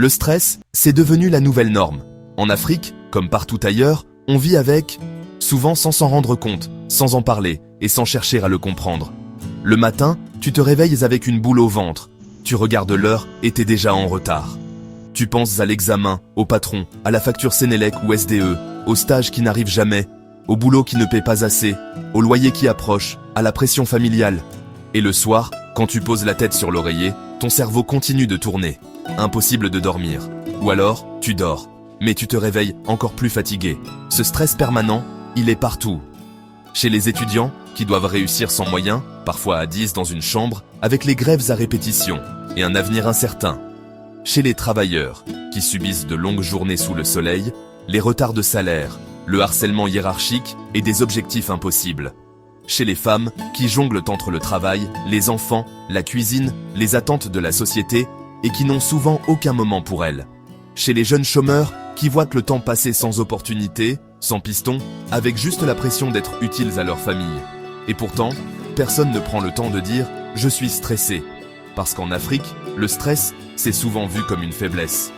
Le stress, c'est devenu la nouvelle norme. En Afrique, comme partout ailleurs, on vit avec, souvent sans s'en rendre compte, sans en parler et sans chercher à le comprendre. Le matin, tu te réveilles avec une boule au ventre. Tu regardes l'heure et t'es déjà en retard. Tu penses à l'examen, au patron, à la facture Sénélec ou SDE, au stage qui n'arrive jamais, au boulot qui ne paie pas assez, au loyer qui approche, à la pression familiale. Et le soir, quand tu poses la tête sur l'oreiller, ton cerveau continue de tourner. Impossible de dormir. Ou alors, tu dors. Mais tu te réveilles encore plus fatigué. Ce stress permanent, il est partout. Chez les étudiants, qui doivent réussir sans moyens, parfois à 10 dans une chambre, avec les grèves à répétition et un avenir incertain. Chez les travailleurs, qui subissent de longues journées sous le soleil, les retards de salaire, le harcèlement hiérarchique et des objectifs impossibles. Chez les femmes, qui jonglent entre le travail, les enfants, la cuisine, les attentes de la société et qui n'ont souvent aucun moment pour elles. Chez les jeunes chômeurs, qui voient le temps passer sans opportunité, sans piston, avec juste la pression d'être utiles à leur famille. Et pourtant, personne ne prend le temps de dire « je suis stressé ». Parce qu'en Afrique, le stress, c'est souvent vu comme une faiblesse.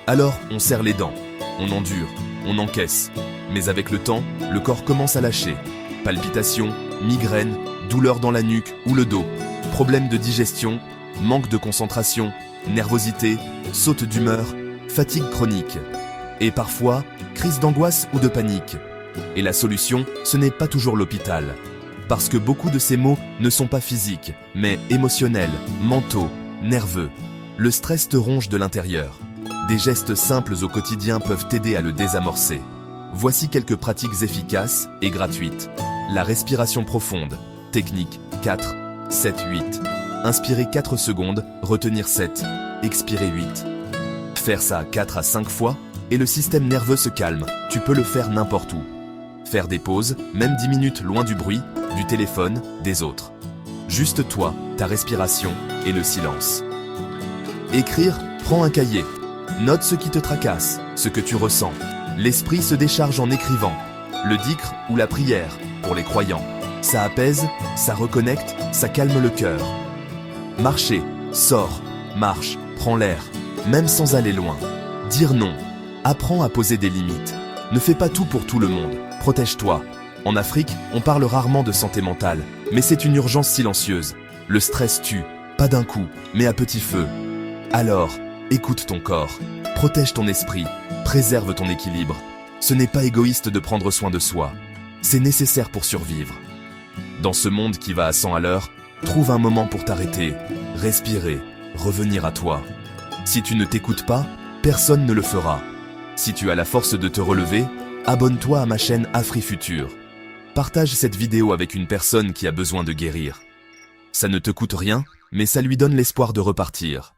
Alors, on serre les dents, on endure, on encaisse. Mais avec le temps, le corps commence à lâcher. Palpitations, migraines, douleurs dans la nuque ou le dos, problèmes de digestion, manque de concentration, nervosité, saute d'humeur, fatigue chronique. Et parfois, crise d'angoisse ou de panique. Et la solution, ce n'est pas toujours l'hôpital. Parce que beaucoup de ces maux ne sont pas physiques, mais émotionnels, mentaux, nerveux. Le stress te ronge de l'intérieur. Des gestes simples au quotidien peuvent t'aider à le désamorcer. Voici quelques pratiques efficaces et gratuites. La respiration profonde. Technique 4, 7, 8. Inspirer 4 secondes, retenir 7, expirer 8. Faire ça 4 à 5 fois et le système nerveux se calme. Tu peux le faire n'importe où. Faire des pauses, même 10 minutes loin du bruit, du téléphone, des autres. Juste toi, ta respiration et le silence. Écrire, prends un cahier. Note ce qui te tracasse, ce que tu ressens. L'esprit se décharge en écrivant. Le dhikr ou la prière, pour les croyants. Ça apaise, ça reconnecte, ça calme le cœur. Marcher, sors, marche, prends l'air, même sans aller loin. Dire non. Apprends à poser des limites. Ne fais pas tout pour tout le monde. Protège-toi. En Afrique, on parle rarement de santé mentale, mais c'est une urgence silencieuse. Le stress tue, pas d'un coup, mais à petit feu. Alors, écoute ton corps, protège ton esprit, préserve ton équilibre. Ce n'est pas égoïste de prendre soin de soi. C'est nécessaire pour survivre. Dans ce monde qui va à 100 à l'heure, trouve un moment pour t'arrêter, respirer, revenir à toi. Si tu ne t'écoutes pas, personne ne le fera. Si tu as la force de te relever, abonne-toi à ma chaîne AfriFutur. Partage cette vidéo avec une personne qui a besoin de guérir. Ça ne te coûte rien, mais ça lui donne l'espoir de repartir.